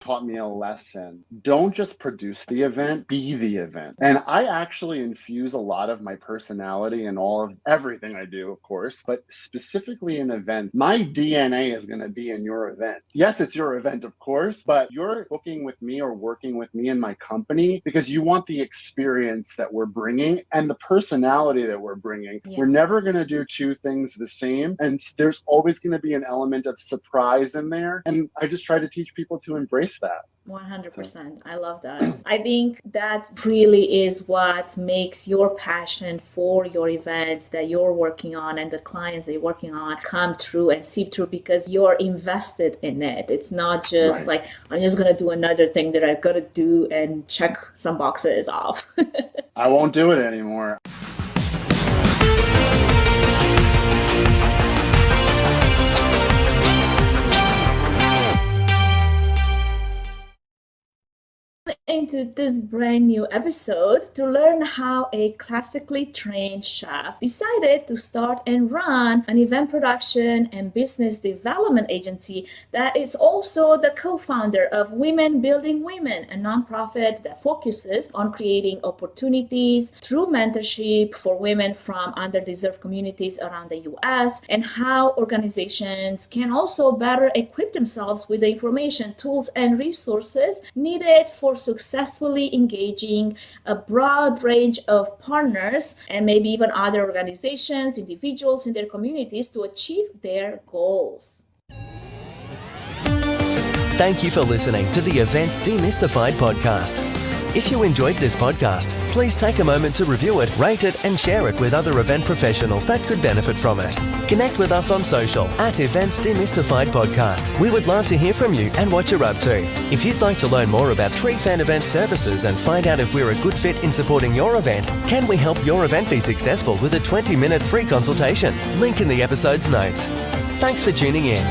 taught me a lesson. Don't just produce the event, be the event. And I actually infuse a lot of my personality in all of everything I do, of course, but specifically in events. My DNA is going to be in your event. Yes, it's your event, of course, but you're booking with me or working with me in my company because you want the experience that we're bringing and the personality that we're bringing. Yeah. We're never going to do two things the same. And there's always going to be an element of surprise in there. And I just try to teach people to embrace that. 100%. I love that. I think that really is what makes your passion for your events that you're working on and the clients that you're working on come true and seep through because you're invested in it. It's not just like, I'm just going to do another thing that I've got to do and check some boxes off. I won't do it anymore. Into this brand new episode to learn how a classically trained chef decided to start and run an event production and business development agency that is also the co-founder of Women Building Women, a nonprofit that focuses on creating opportunities through mentorship for women from underdeserved communities around the US, and how organizations can also better equip themselves with the information, tools, and resources needed for successfully engaging a broad range of partners and maybe even other organizations, individuals in their communities to achieve their goals. Thank you for listening to the Events Demystified podcast. If you enjoyed this podcast, please take a moment to review it, rate it, and share it with other event professionals that could benefit from it. Connect with us on social at Events Demystified Podcast. We would love to hear from you and what you're up to. If you'd like to learn more about Trifan Event Services and find out if we're a good fit in supporting your event, can we help your event be successful with a 20-minute free consultation? Link in the episode's notes. Thanks for tuning in.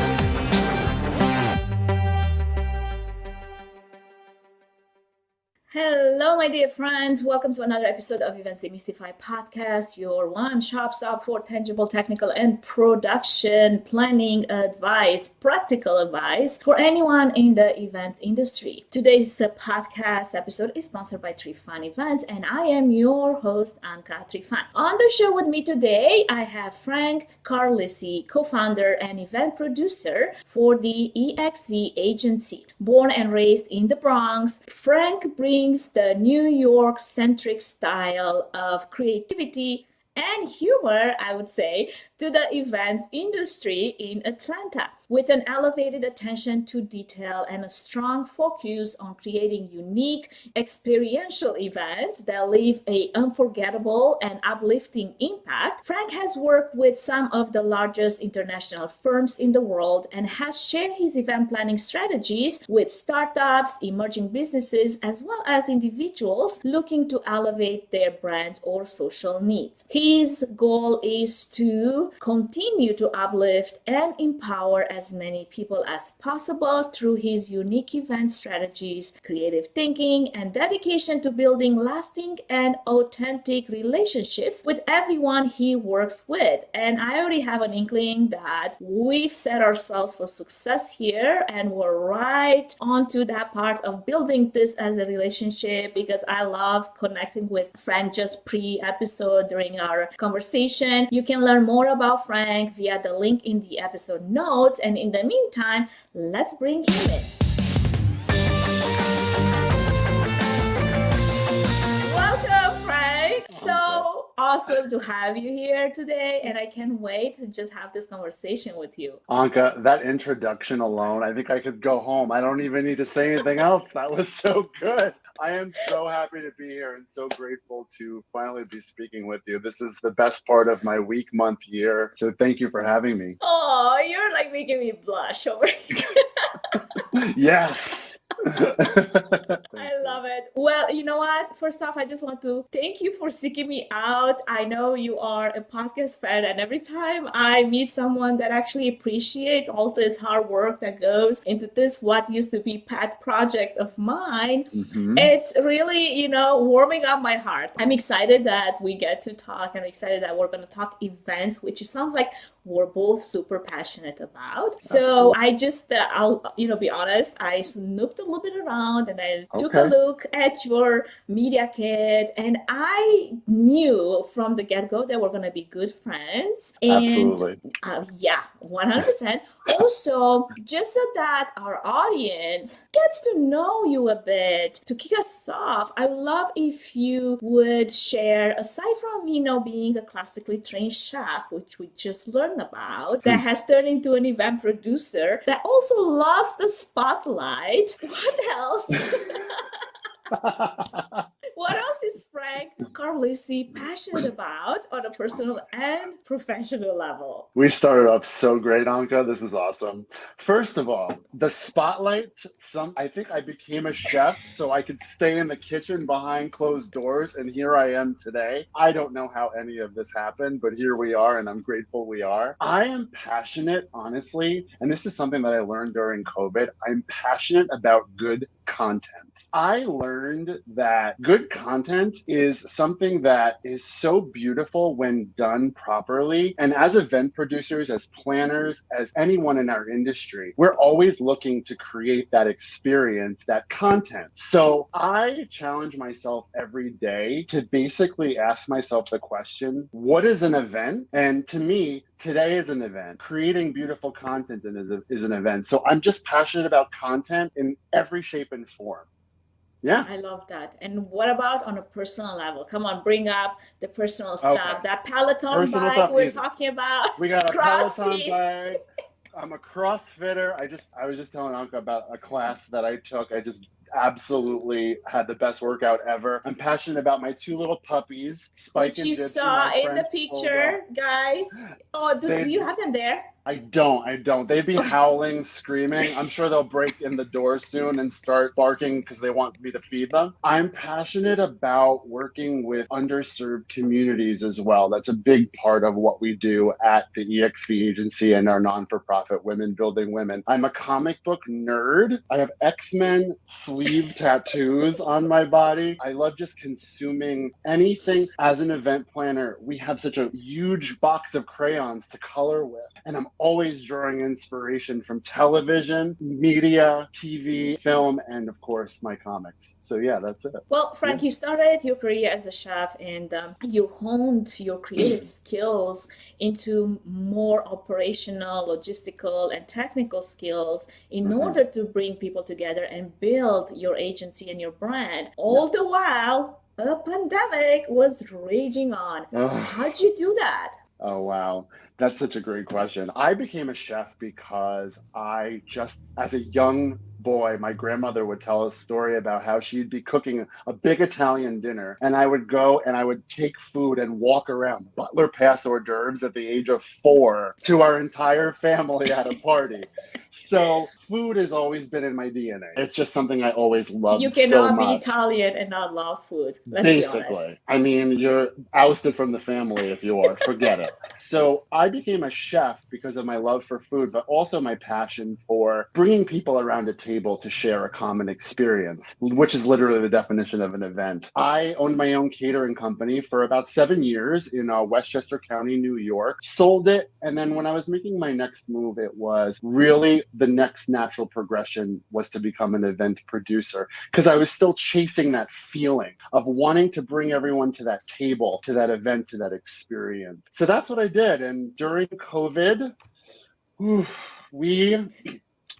Hello, my dear friends. Welcome to another episode of Events Demystify Podcast, your one-stop shop for tangible, technical, and production planning advice, practical advice for anyone in the events industry. Today's podcast episode is sponsored by Trifan Events, and I am your host, Anca Trifan. On the show with me today, I have Frank Carlisi, co-founder and event producer for the ExV Agency. Born and raised in the Bronx, Frank brings the New York-centric style of creativity and humor, I would say, to the events industry in Atlanta, with an elevated attention to detail and a strong focus on creating unique experiential events that leave an unforgettable and uplifting impact. Frank has worked with some of the largest international firms in the world and has shared his event planning strategies with startups, emerging businesses, as well as individuals looking to elevate their brands or social needs. His goal is to continue to uplift and empower as many people as possible through his unique event strategies, creative thinking, and dedication to building lasting and authentic relationships with everyone he works with. And I already have an inkling that we've set ourselves for success here, and we're right onto that part of building this as a relationship, because I love connecting with Frank just pre-episode during our conversation. You can learn more about Frank via the link in the episode notes, and in the meantime, let's bring him in. Welcome, Frank. So awesome to have you here today, and I can't wait to just have this conversation with you. Anca, that introduction alone, I think I could go home. I don't even need to say anything else. That was so good. I am so happy to be here and so grateful to finally be speaking with you. This is the best part of my week, month, year. So thank you for having me. Oh, you're like making me blush over here. Yes. I love it. Well, you know what? First off, I just want to thank you for seeking me out. I know you are a podcast fan, and every time I meet someone that actually appreciates all this hard work that goes into this, what used to be pet project of mine, it's really, warming up my heart. I'm excited that we get to talk. I'm excited that we're going to talk events, which sounds like we're both super passionate about. So I just, I'll, be honest, I snooped a little bit around and I took a look at your media kit, and I knew from the get-go that we're going to be good friends. And Absolutely. Yeah, 100%. Also, just so that our audience gets to know you a bit, to kick us off, I would love if you would share, aside from, being a classically trained chef, which we just learned about, that has turned into an event producer, that also loves the spotlight. What else? What else is Frank Carlisi passionate about on a personal and professional level? We started off so great, Anca. This is awesome. First of all, the spotlight, I think I became a chef so I could stay in the kitchen behind closed doors, and here I am today. I don't know how any of this happened, but here we are, and I'm grateful we are. I am passionate, honestly, and this is something that I learned during COVID. I'm passionate about good content. I learned that good content is something that is so beautiful when done properly. And as event producers, as planners, as anyone in our industry, we're always looking to create that experience, that content. So I challenge myself every day to basically ask myself the question, what is an event? And to me, today is an event. Creating beautiful content is an event. So I'm just passionate about content in every shape and form. Yeah. I love that. And what about on a personal level? Come on, bring up the personal stuff. That Peloton bike we're talking about. We got a Peloton bike. I'm a CrossFitter. I was just telling Anca about a class that I took. I just absolutely had the best workout ever. I'm passionate about my two little puppies, Spike which and you Gypsy, saw in the picture, guys. Oh, do you have them there? I don't. They'd be howling, screaming. I'm sure they'll break in the door soon and start barking because they want me to feed them. I'm passionate about working with underserved communities as well. That's a big part of what we do at the ExV Agency and our non-for-profit Women Building Women. I'm a comic book nerd. I have X-Men sleeve tattoos on my body. I love just consuming anything. As an event planner, we have such a huge box of crayons to color with, and I'm always drawing inspiration from television, media, TV, film, and of course my comics. So yeah, that's it. Well, Frank, you started your career as a chef, and you honed your creative skills into more operational, logistical, and technical skills in order to bring people together and build your agency and your brand. All the while, a pandemic was raging on. How'd you do that? Oh, wow. That's such a great question. I became a chef because as a young boy, my grandmother would tell a story about how she'd be cooking a big Italian dinner, and I would go and I would take food and walk around, butler pass hors d'oeuvres at the age of 4 to our entire family at a party. So food has always been in my DNA. It's just something I always loved so much. You cannot be Italian and not love food. Let's be honest. I mean, you're ousted from the family if you are. Forget it. So I became a chef because of my love for food, but also my passion for bringing people around a table to share a common experience, which is literally the definition of an event. I owned my own catering company for about 7 years in Westchester County, New York, sold it. And then when I was making my next move, it was really the next natural progression was to become an event producer, because I was still chasing that feeling of wanting to bring everyone to that table, to that event, to that experience. So that's what I did. And during COVID,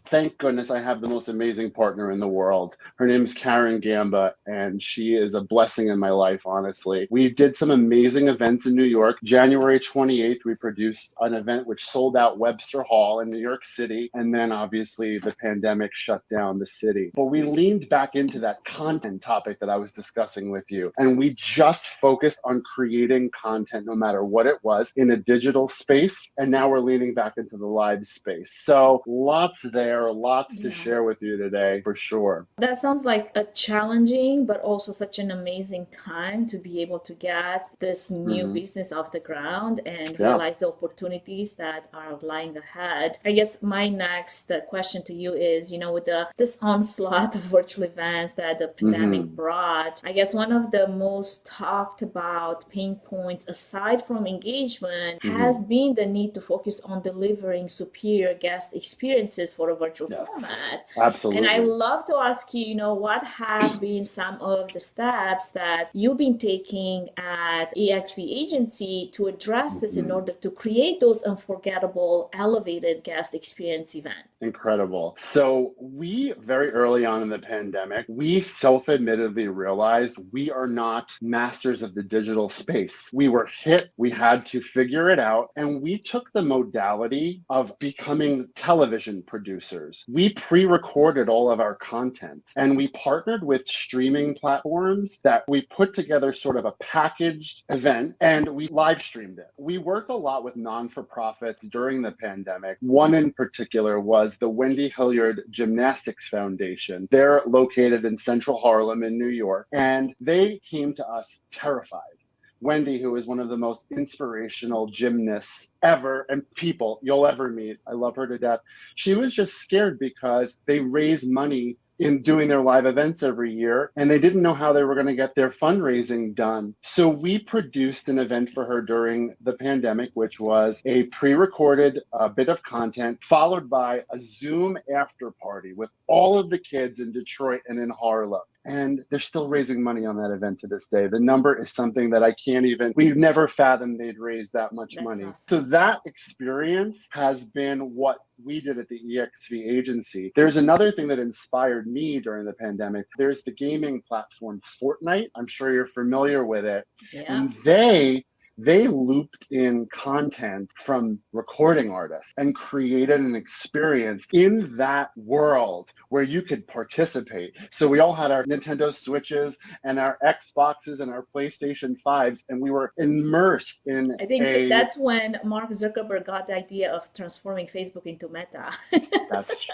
thank goodness I have the most amazing partner in the world. Her name's Karen Gamba, and she is a blessing in my life, honestly. We did some amazing events in New York. January 28th, we produced an event which sold out Webster Hall in New York City. And then obviously the pandemic shut down the city. But we leaned back into that content topic that I was discussing with you. And we just focused on creating content, no matter what it was, in a digital space. And now we're leaning back into the live space. So lots there. there are lots to share with you today, for sure. That sounds like a challenging, but also such an amazing time to be able to get this new business off the ground and realize the opportunities that are lying ahead. I guess my next question to you is, with this onslaught of virtual events that the pandemic brought, I guess one of the most talked about pain points aside from engagement has been the need to focus on delivering superior guest experiences for a virtual format. Absolutely. And I would love to ask you, what have been some of the steps that you've been taking at ExV Agency to address this in order to create those unforgettable, elevated guest experience events? Incredible. So we, very early on in the pandemic, we self-admittedly realized we are not masters of the digital space. We were hit, we had to figure it out, and we took the modality of becoming television producers. We pre-recorded all of our content, and we partnered with streaming platforms that we put together sort of a packaged event, and we live streamed it. We worked a lot with non-for-profits during the pandemic. One in particular was the Wendy Hilliard Gymnastics Foundation. They're located in central Harlem in New York, and they came to us terrified. Wendy, who is one of the most inspirational gymnasts ever and people you'll ever meet, I love her to death. She was just scared because they raise money in doing their live events every year, and they didn't know how they were going to get their fundraising done. So we produced an event for her during the pandemic, which was a pre-recorded bit of content followed by a Zoom after party with all of the kids in Detroit and in Harlem. And they're still raising money on that event to this day. The number is something that we've never fathomed they'd raise that much money. Awesome. So that experience has been what we did at the ExV Agency. There's another thing that inspired me during the pandemic. There's the gaming platform Fortnite. I'm sure you're familiar with it. Yeah. And they looped in content from recording artists and created an experience in that world where you could participate. So we all had our Nintendo Switches and our Xboxes and our PlayStation 5s, and we were immersed in that's when Mark Zuckerberg got the idea of transforming Facebook into Meta.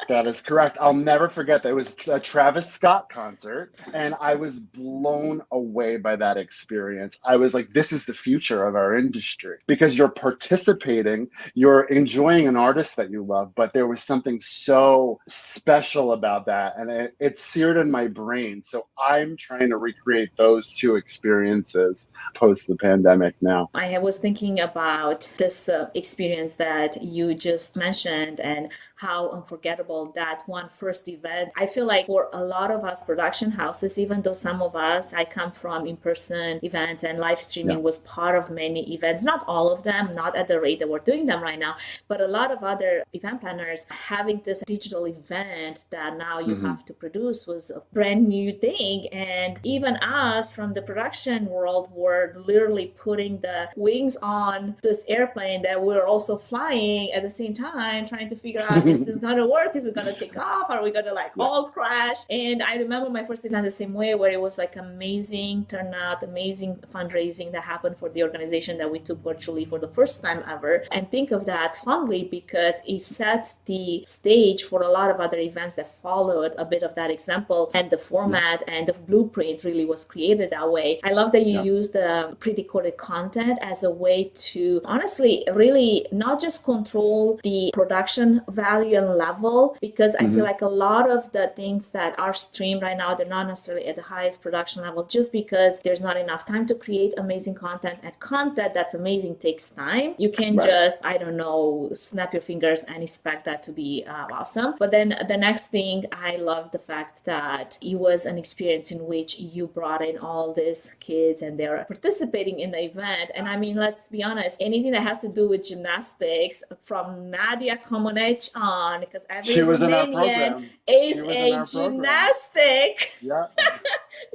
That is correct. I'll never forget that. It was a Travis Scott concert, and I was blown away by that experience. I was like, this is the future of our industry, because you're participating, you're enjoying an artist that you love, but there was something so special about that, and it seared in my brain. So I'm trying to recreate those two experiences post the pandemic now. I was thinking about this experience that you just mentioned and how unforgettable that one first event. I feel like for a lot of us production houses, even though some of us, I come from in-person events and live streaming was part of many events, not all of them, not at the rate that we're doing them right now, but a lot of other event planners having this digital event that now you have to produce was a brand new thing. And even us from the production world were literally putting the wings on this airplane that we're also flying at the same time, trying to figure out, is this going to work? Is it going to take off? Are we going to all crash? And I remember my first event the same way, where it was like amazing turnout, amazing fundraising that happened for the organization that we took virtually for the first time ever. And think of that fondly because it sets the stage for a lot of other events that followed a bit of that example. And the format and the blueprint really was created that way. I love that you used the pre-recorded content as a way to honestly really not just control the production value and level, because I feel like a lot of the things that are streamed right now, they're not necessarily at the highest production level just because there's not enough time to create amazing content, and content that's amazing takes time. You can just, I don't know, snap your fingers and expect that to be awesome. But then the next thing, I love the fact that it was an experience in which you brought in all these kids and they're participating in the event. And I mean, let's be honest, anything that has to do with gymnastics, from Nadia Comaneci on, because every she was Romanian is a gymnastic. Yeah.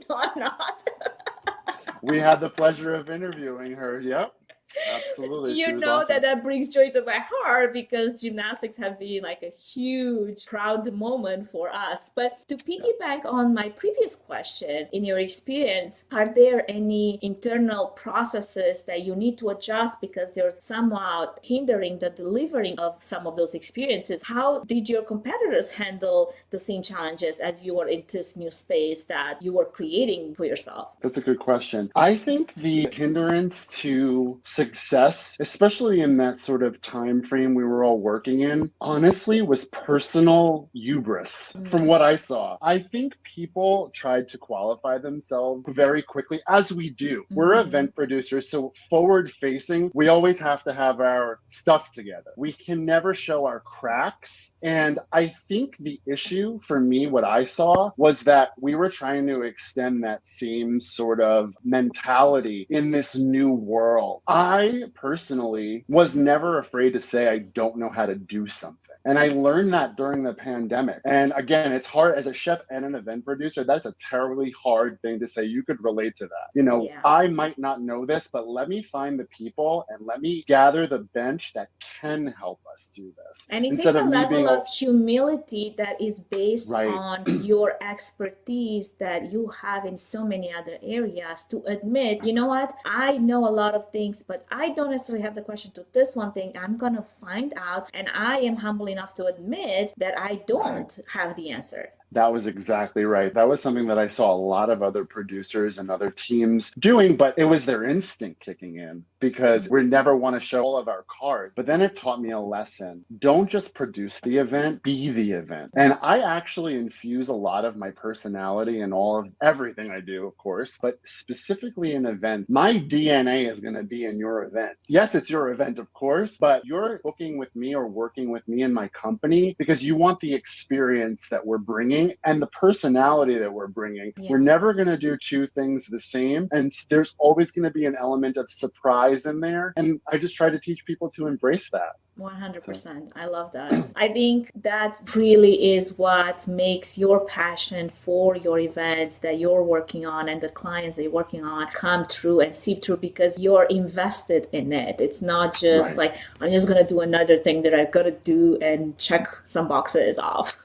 No, I'm not. We had the pleasure of interviewing her. Yep. Absolutely. She You was know awesome. that brings joy to my heart because gymnastics have been like a huge proud moment for us. But to piggyback on my previous question, in your experience, are there any internal processes that you need to adjust because they're somehow hindering the delivering of some of those experiences? How did your competitors handle the same challenges as you were in this new space that you were creating for yourself? That's a good question. I think the hindrance to success, especially in that sort of time frame we were all working in, honestly was personal hubris from what I saw. I think people tried to qualify themselves very quickly, as we do. We're event producers, so forward facing, we always have to have our stuff together. We can never show our cracks. And I think the issue for me, what I saw was that we were trying to extend that same sort of mentality in this new world. I personally was never afraid to say I don't know how to do something. And I learned that during the pandemic. And again, it's hard as a chef and an event producer. That's a terribly hard thing to say. You could relate to that. You know, Yeah. I might not know this, but let me find the people and let me gather the bench that can help us do this. And it Instead takes a of me being level of humility that is based right. on your expertise that you have in so many other areas to admit, you know what, I know a lot of things, but I don't necessarily have the question to this one thing. I'm going to find out, and I am humble enough to admit that I don't have the answer. That was exactly right. That was something that I saw a lot of other producers and other teams doing, but it was their instinct kicking in because we never want to show all of our cards. But then it taught me a lesson. Don't just produce the event, be the event. And I actually infuse a lot of my personality in all of everything I do, of course, but specifically in events, my DNA is going to be in your event. Yes, it's your event, of course, but you're booking with me or working with me in my company because you want the experience that we're bringing and the personality that we're bringing. Yeah. We're never going to do two things the same. And there's always going to be an element of surprise in there. And I just try to teach people to embrace that. 100%. I love that. I think that really is what makes your passion for your events that you're working on and the clients that you're working on come true and seep through because you're invested in it. It's not just like, I'm just going to do another thing that I've got to do and check some boxes off.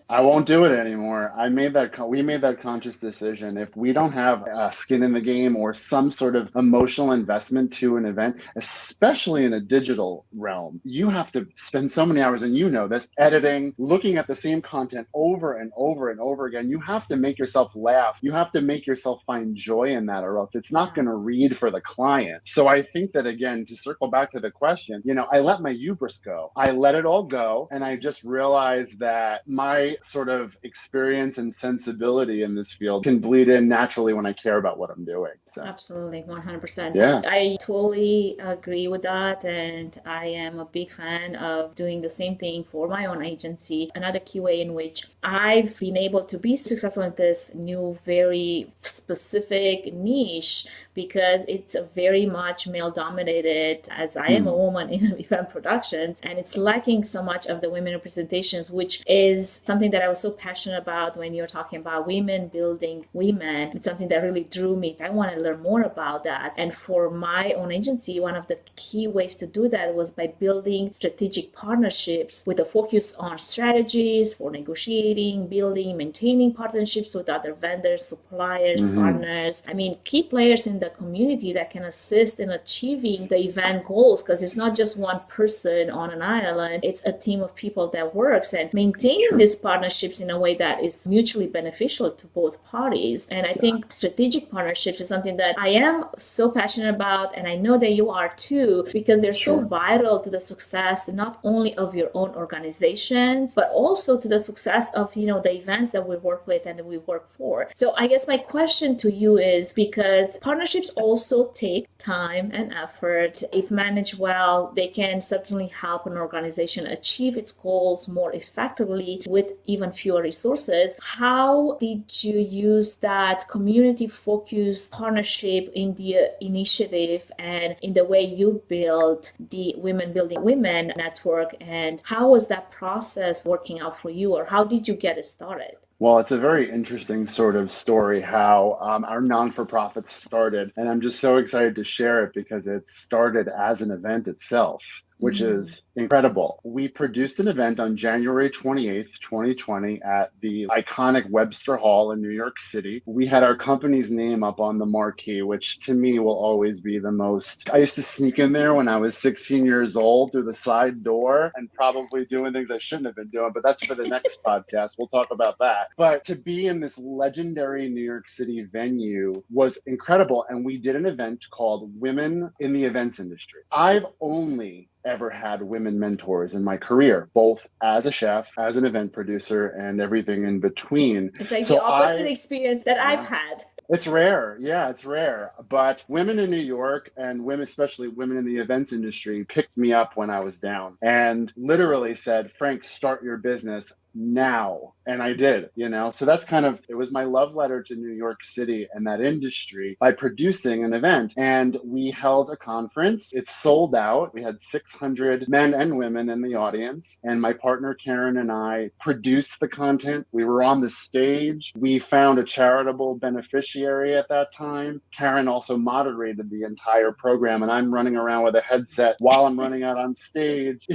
I won't do it anymore. We made that conscious decision. If we don't have skin in the game or some sort of emotional investment to an event, especially in a digital realm, you have to spend so many hours, and you know this, editing, looking at the same content over and over and over again. You have to make yourself laugh. You have to make yourself find joy in that, or else it's not going to read for the client. So I think that, again, to circle back to the question, I let my hubris go. I let it all go. And I just realized that my sort of experience and sensibility in this field can bleed in naturally when I care about what I'm doing. So absolutely, 100%. Yeah. I totally agree with that. And I am a big fan of doing the same thing for my own agency. Another key way in which I've been able to be successful in this new, very specific niche, because it's a very much male dominated, as I am a woman in event productions, and it's lacking so much of the women representations, which is something that I was so passionate about when you're talking about women building women. It's something that really drew me. I want to learn more about that. And for my own agency, one of the key ways to do that was by building strategic partnerships with a focus on strategies for negotiating, building, maintaining partnerships with other vendors, suppliers, partners. I mean, key players in the community that can assist in achieving the event goals, because it's not just one person on an island, it's a team of people that works, and maintaining these partnerships in a way that is mutually beneficial to both parties. And I think strategic partnerships is something that I am so passionate about, and I know that you are too, because they're so vital to the success not only of your own organizations, but also to the success of the events that we work with and that we work for. So I guess my question to you is, because partnerships also take time and effort, if managed well, they can certainly help an organization achieve its goals more effectively with even fewer resources. How did you use that community-focused partnership in the initiative and in the way you built the Women Building Women network? And how was that process working out for you, or how did you get it started? Well, it's a very interesting sort of story how our non-for-profit started, and I'm just so excited to share it because it started as an event itself, which is incredible. We produced an event on January 28th, 2020 at the iconic Webster Hall in New York City. We had our company's name up on the marquee, which to me will always be the most. I used to sneak in there when I was 16 years old through the side door and probably doing things I shouldn't have been doing, but that's for the next podcast. We'll talk about that. But to be in this legendary New York City venue was incredible. And we did an event called Women in the Events Industry. I've only ever had women mentors in my career, both as a chef, as an event producer, and everything in between. It's like the opposite experience that I've had. It's rare. Yeah, it's rare. But women in New York and women, especially women in the events industry, picked me up when I was down and literally said, Frank, start your business now. And I did, so that's it was my love letter to New York City and that industry by producing an event. And we held a conference. It sold out. We had 600 men and women in the audience. And my partner, Karen, and I produced the content. We were on the stage. We found a charitable beneficiary at that time. Karen also moderated the entire program. And I'm running around with a headset while I'm running out on stage,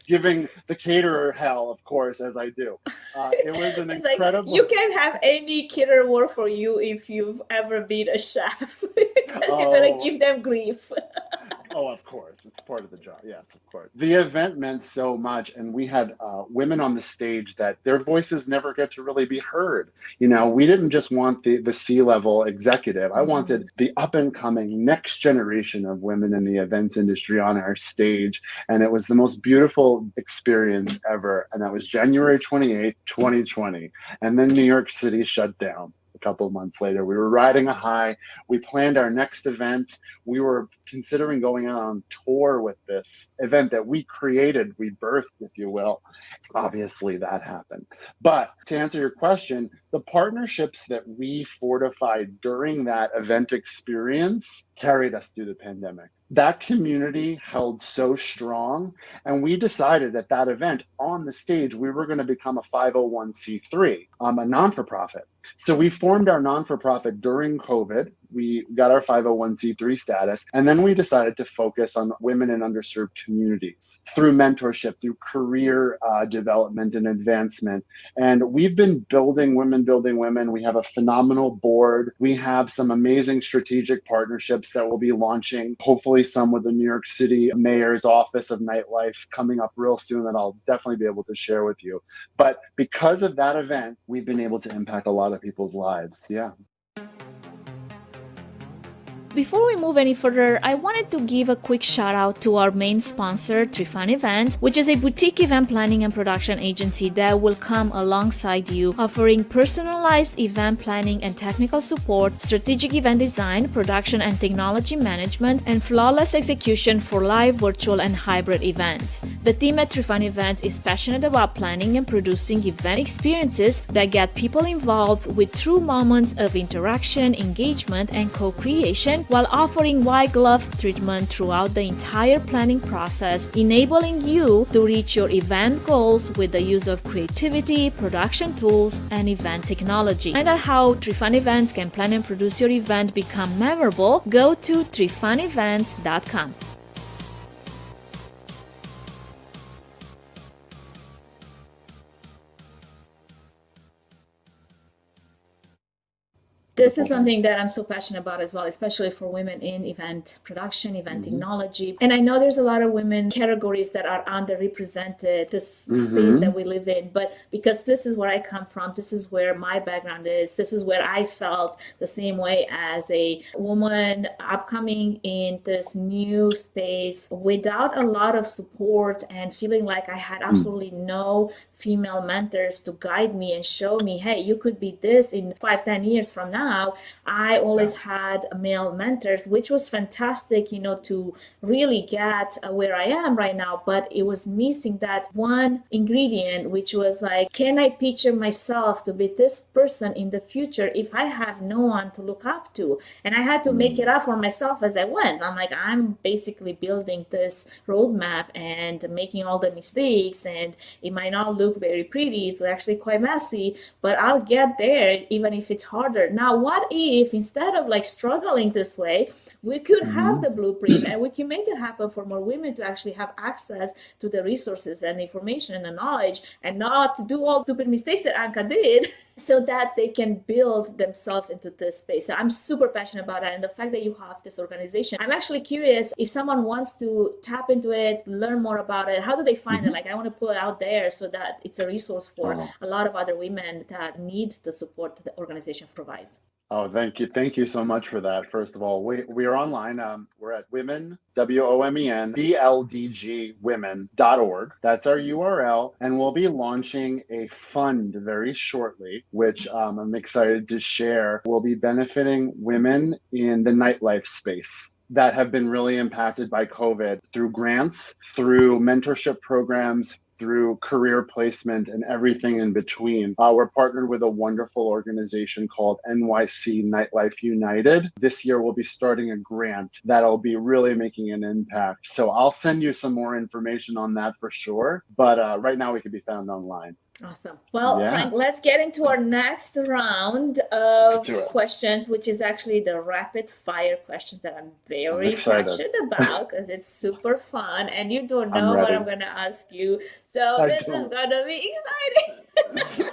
giving the caterer hell, of course, as I do. It was an incredible. Like you can't have any caterer work for you if you've ever been a chef because you're gonna give them grief. Oh, of course. It's part of the job. Yes, of course. The event meant so much. And we had women on the stage that their voices never get to really be heard. We didn't just want the C-level executive. I wanted the up and coming next generation of women in the events industry on our stage. And it was the most beautiful experience ever. And that was January 28th, 2020. And then New York City shut down. A couple of months later, we were riding a high. We planned our next event. We were considering going on tour with this event that we created, we birthed, if you will. Obviously, that happened. But to answer your question, the partnerships that we fortified during that event experience carried us through the pandemic. That community held so strong, and we decided at that event on the stage, we were going to become a 501c3, a non-for-profit. So we formed our non-for-profit during COVID. We got our 501c3 status, and then we decided to focus on women in underserved communities through mentorship, through career development and advancement. And we've been building women. We have a phenomenal board. We have some amazing strategic partnerships that we'll be launching, hopefully some with the New York City Mayor's Office of Nightlife coming up real soon that I'll definitely be able to share with you. But because of that event, we've been able to impact a lot of people's lives. Yeah. Before we move any further, I wanted to give a quick shout out to our main sponsor, Trifan Events, which is a boutique event planning and production agency that will come alongside you, offering personalized event planning and technical support, strategic event design, production and technology management, and flawless execution for live, virtual, and hybrid events. The team at Trifan Events is passionate about planning and producing event experiences that get people involved with true moments of interaction, engagement, and co-creation, while offering white glove treatment throughout the entire planning process, enabling you to reach your event goals with the use of creativity, production tools, and event technology. Find out how Trifan Events can plan and produce your event become memorable. Go to trifanevents.com. This is something that I'm so passionate about as well, especially for women in event production, event technology. And I know there's a lot of women categories that are underrepresented, this space that we live in. But because this is where I come from, this is where my background is, this is where I felt the same way as a woman upcoming in this new space without a lot of support and feeling like I had absolutely no female mentors to guide me and show me, hey, you could be this in 5-10 years from now. now, I always had male mentors, which was fantastic, to really get where I am right now. But it was missing that one ingredient, which was like, can I picture myself to be this person in the future if I have no one to look up to? And I had to make it up for myself as I went. I'm like, I'm basically building this roadmap and making all the mistakes, and it might not look very pretty. It's actually quite messy, but I'll get there even if it's harder. Now, what if instead of like struggling this way, we could have the blueprint and we can make it happen for more women to actually have access to the resources and information and the knowledge, and not to do all the stupid mistakes that Anca did, so that they can build themselves into this space. So I'm super passionate about that. And the fact that you have this organization, I'm actually curious if someone wants to tap into it, learn more about it, how do they find it? Like, I want to put it out there so that it's a resource for a lot of other women that need the support that the organization provides. Oh, thank you. Thank you so much for that. First of all, we are online. We're at women, WOMEN, BLDGwomen.org. That's our URL. And we'll be launching a fund very shortly, which I'm excited to share. We'll be benefiting women in the nightlife space that have been really impacted by COVID through grants, through mentorship programs, through career placement, and everything in between. We're partnered with a wonderful organization called NYC Nightlife United. This year, we'll be starting a grant that'll be really making an impact. So I'll send you some more information on that for sure. But right now, we can be found online. Awesome. Well, Frank, let's get into our next round of questions, which is actually the rapid fire questions that I'm very passionate about because it's super fun and you don't know what I'm going to ask you. So this is going to be exciting.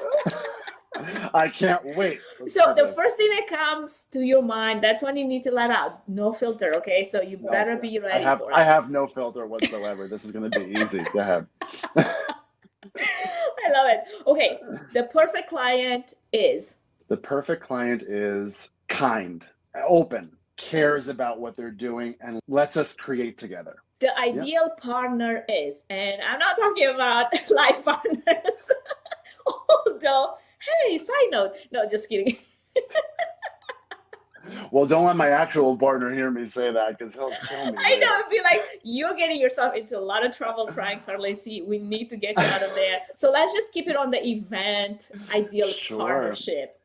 I can't wait. So the first thing that comes to your mind, that's when you need to let out. No filter, okay? So you better be ready for it. I have no filter whatsoever. This is going to be easy. Go ahead. I love it. Okay, the perfect client is? The perfect client is kind, open, cares about what they're doing, and lets us create together. The ideal partner is, and I'm not talking about life partners, although, hey, side note, no, just kidding. Well, don't let my actual partner hear me say that because he'll kill me. I know. I feel like you're getting yourself into a lot of trouble, Frank Carlisi. We need to get you out of there. So let's just keep it on the event ideal partnership.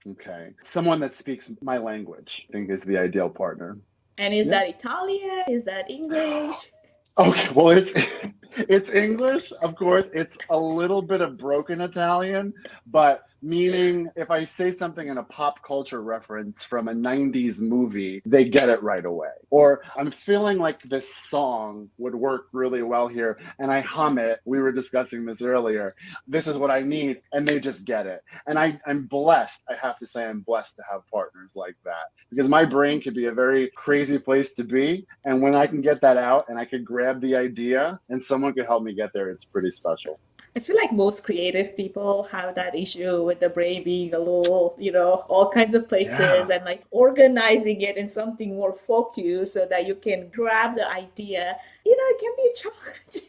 Okay. Someone that speaks my language, I think, is the ideal partner. And is that Italian? Is that English? Okay. Well, it's English, of course. It's a little bit of broken Italian, but meaning if I say something in a pop culture reference from a 90s movie, they get it right away. Or I'm feeling like this song would work really well here and I hum it. We were discussing this earlier. This is what I need. And they just get it. And I'm blessed. I have to say I'm blessed to have partners like that because my brain could be a very crazy place to be. And when I can get that out and I can grab the idea and someone could help me get there, it's pretty special. I feel like most creative people have that issue with the brain being a little, all kinds of places and like organizing it in something more focused so that you can grab the idea. It can be a challenge.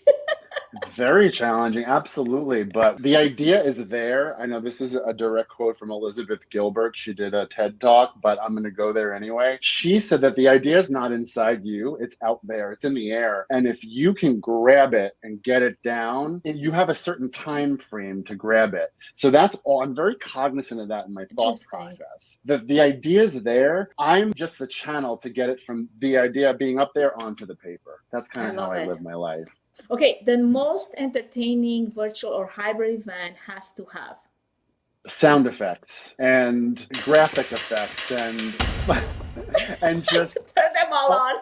Very challenging, absolutely. But the idea is there. I know this is a direct quote from Elizabeth Gilbert. She did a TED Talk, but I'm going to go there anyway. She said that the idea is not inside you. It's out there. It's in the air. And if you can grab it and get it down, you have a certain time frame to grab it. So that's all. I'm very cognizant of that in my thought process. The idea is there. I'm just the channel to get it from the idea being up there onto the paper. That's kind of how I live my life. Okay, the most entertaining virtual or hybrid event has to have sound effects and graphic effects and just turn them all on.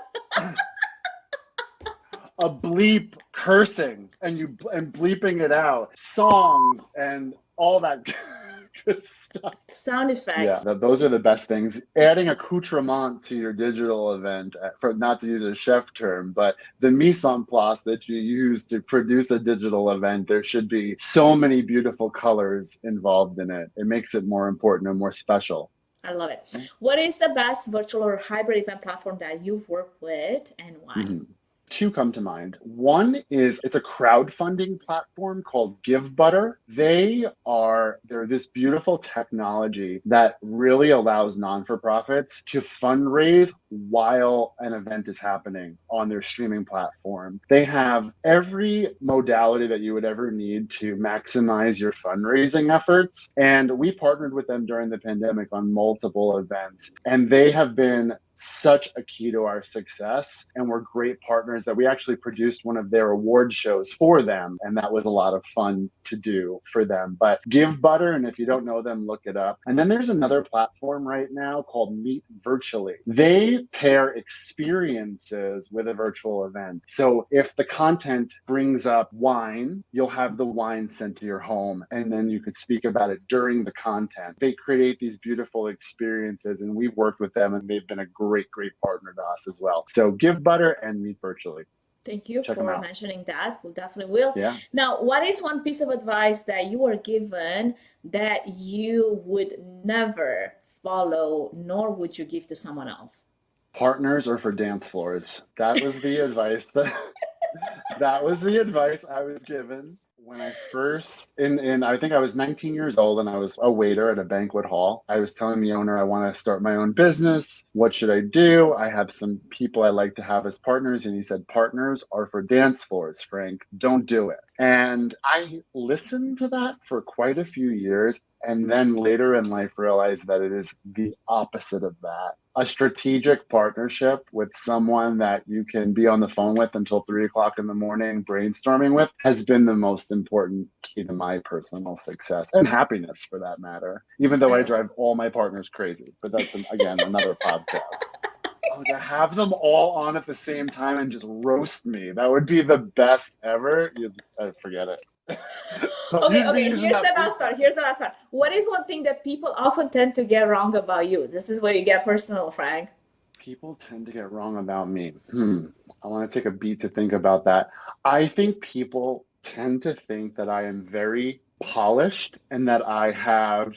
A bleep cursing and bleeping it out, songs and all that good stuff. Sound effects. Yeah, those are the best things. Adding accoutrement to your digital event, for not to use a chef term, but the mise en place that you use to produce a digital event, there should be so many beautiful colors involved in it. It makes it more important and more special. I love it. What is the best virtual or hybrid event platform that you've worked with and why? Two come to mind. One is it's a crowdfunding platform called GiveButter. They're this beautiful technology that really allows non-for-profits to fundraise while an event is happening on their streaming platform. They have every modality that you would ever need to maximize your fundraising efforts. And we partnered with them during the pandemic on multiple events, and they have been such a key to our success, and we're great partners that we actually produced one of their award shows for them, and that was a lot of fun to do for them. But GiveButter, and if you don't know them, look it up. And then there's another platform right now called Meet Virtually. They pair experiences with a virtual event. So if the content brings up wine, you'll have the wine sent to your home, and then you could speak about it during the content. They create these beautiful experiences, and we've worked with them, and they've been a great partner to us as well. So GiveButter and Meet Virtually. Thank you Check for mentioning that. We'll definitely will. Yeah. Now, what is one piece of advice that you were given that you would never follow, nor would you give to someone else? Partners are for dance floors. That was the advice that was the advice I was given when I first, I think I was 19 years old, and I was a waiter at a banquet hall. I was telling the owner I want to start my own business. What should I do? I have some people I like to have as partners. And he said, partners are for dance floors, Frank. Don't do it. And I listened to that for quite a few years. And then later in life realized that it is the opposite of that. A strategic partnership with someone that you can be on the phone with until 3 o'clock in the morning brainstorming with has been the most important key to my personal success and happiness, for that matter, even though I drive all my partners crazy. But that's, again, another podcast. Oh, to have them all on at the same time and just roast me, that would be the best ever. Forget it. Okay, here's the last part. What is one thing that people often tend to get wrong about you? This is where you get personal, Frank. People tend to get wrong about me. I want to take a beat to think about that. I think people tend to think that I am very polished and that I have,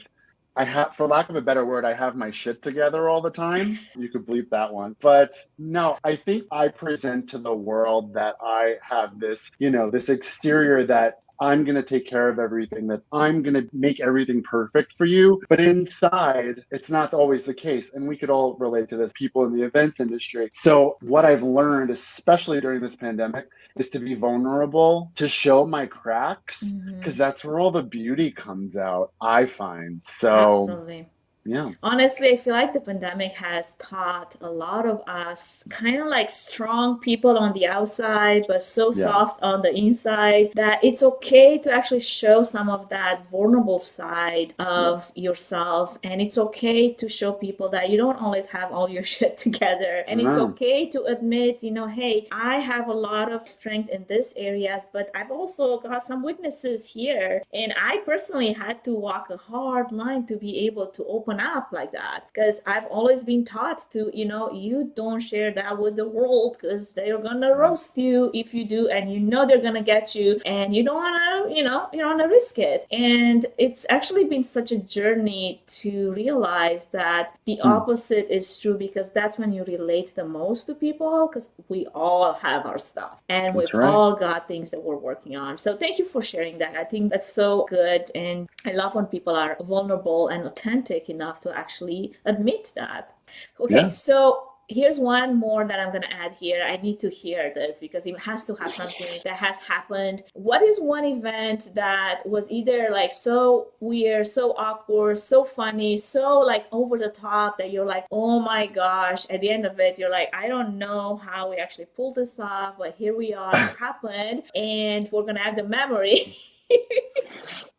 for lack of a better word, I have my shit together all the time. You could bleep that one. But no, I think I present to the world that I have this, this exterior that I'm going to take care of everything, that I'm going to make everything perfect for you. But inside, it's not always the case. And we could all relate to this, people in the events industry. So what I've learned, especially during this pandemic, is to be vulnerable, to show my cracks, because that's where all the beauty comes out, I find. So, absolutely. Yeah. Honestly, I feel like the pandemic has taught a lot of us kind of like strong people on the outside, but so soft on the inside, that it's okay to actually show some of that vulnerable side of yourself. And it's okay to show people that you don't always have all your shit together. And it's okay to admit, hey, I have a lot of strength in this areas, but I've also got some weaknesses here. And I personally had to walk a hard line to be able to open up like that, because I've always been taught to, you don't share that with the world because they're gonna roast you if you do, and they're gonna get you, and you don't wanna, you don't wanna risk it. And it's actually been such a journey to realize that the opposite is true, because that's when you relate the most to people, because we all have our stuff and we've all got things that we're working on. So thank you for sharing that. I think that's so good, and I love when people are vulnerable and authentic enough to actually admit that. Okay, so here's one more that I'm going to add here. I need to hear this because it has to have something that has happened. What is one event that was either like so weird, so awkward, so funny, so like over the top that you're like, oh my gosh, at the end of it, you're like, I don't know how we actually pulled this off, but here we are, it happened, and we're going to have the memory.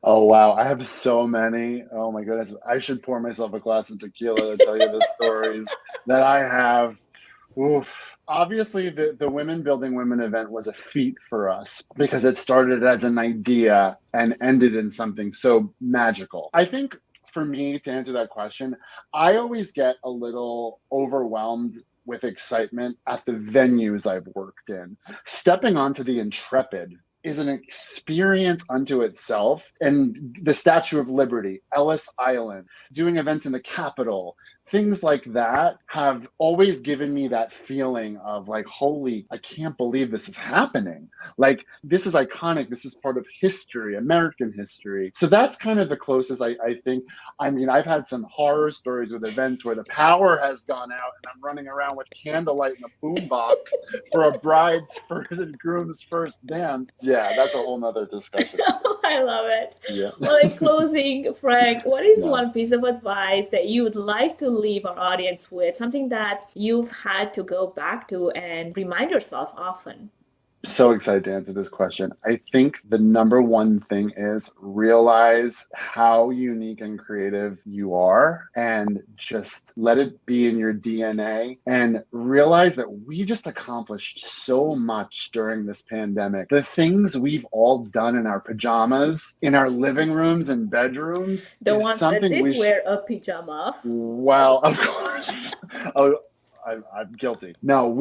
Oh, wow. I have so many. Oh, my goodness. I should pour myself a glass of tequila to tell you the stories that I have. Oof. Obviously, the Women Building Women event was a feat for us because it started as an idea and ended in something so magical. I think for me, to answer that question, I always get a little overwhelmed with excitement at the venues I've worked in. Stepping onto the Intrepid is an experience unto itself. And the Statue of Liberty, Ellis Island, doing events in the Capitol, things like that have always given me that feeling of like, holy, I can't believe this is happening. Like, this is iconic. This is part of history, American history. So that's kind of the closest I think. I mean, I've had some horror stories with events where the power has gone out and I'm running around with candlelight and a boombox for a bride's first and groom's first dance. Yeah, that's a whole nother discussion. I love it. Yeah. Well, in closing, Frank, what is one piece of advice that you would like to leave our audience with? Something that you've had to go back to and remind yourself often? So excited to answer this question. I think the number one thing is realize how unique and creative you are and just let it be in your DNA, and realize that we just accomplished so much during this pandemic. The things we've all done in our pajamas, in our living rooms and bedrooms. The ones that did wear a pajama. Well, of course. I'm guilty. No,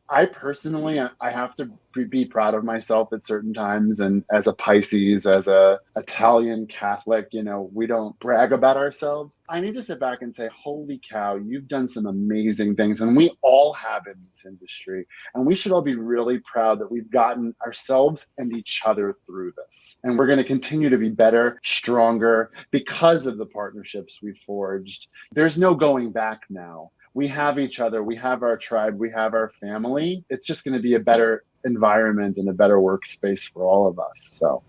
I personally, I have to be proud of myself at certain times. And as a Pisces, as a Italian Catholic, we don't brag about ourselves. I need to sit back and say, holy cow, you've done some amazing things. And we all have in this industry. And we should all be really proud that we've gotten ourselves and each other through this. And we're going to continue to be better, stronger because of the partnerships we forged. There's no going back now. We have each other, we have our tribe, we have our family. It's just going to be a better environment and a better workspace for all of us. So,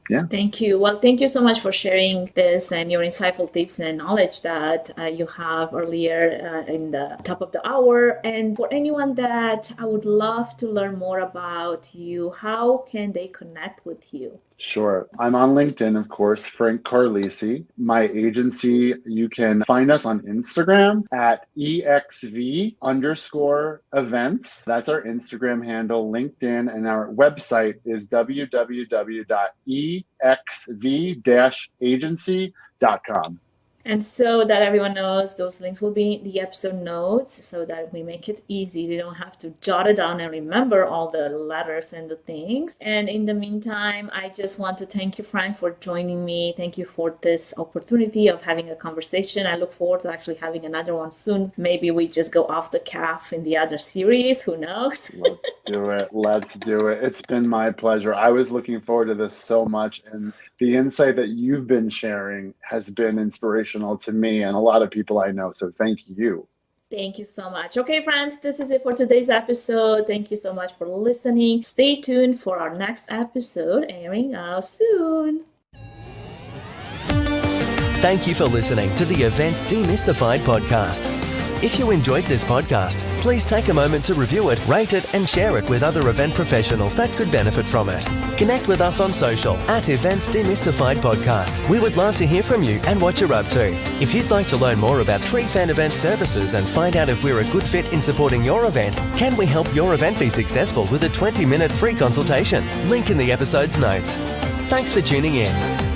yeah. Thank you. Well, thank you so much for sharing this and your insightful tips and knowledge that you have earlier in the top of the hour. And for anyone that I would love to learn more about you, how can they connect with you? Sure. I'm on LinkedIn, of course, Frank Carlisi. My agency, you can find us on Instagram at ExV_events. That's our Instagram handle, LinkedIn, and our website is www.exv-agency.com. And so that everyone knows, those links will be in the episode notes so that we make it easy. You don't have to jot it down and remember all the letters and the things. And in the meantime, I just want to thank you, Frank, for joining me. Thank you for this opportunity of having a conversation. I look forward to actually having another one soon. Maybe we just go off the cuff in the other series. Who knows? Let's do it. It's been my pleasure. I was looking forward to this so much. And the insight that you've been sharing has been inspirational to me and a lot of people I know. So thank you. Thank you so much. Okay, friends, this is it for today's episode. Thank you so much for listening. Stay tuned for our next episode airing out soon. Thank you for listening to the Events Demystified podcast. If you enjoyed this podcast, please take a moment to review it, rate it, and share it with other event professionals that could benefit from it. Connect with us on social at Events Demystified Podcast. We would love to hear from you and what you're up to. If you'd like to learn more about Trifan Event Services and find out if we're a good fit in supporting your event, can we help your event be successful with a 20-minute free consultation? Link in the episode's notes. Thanks for tuning in.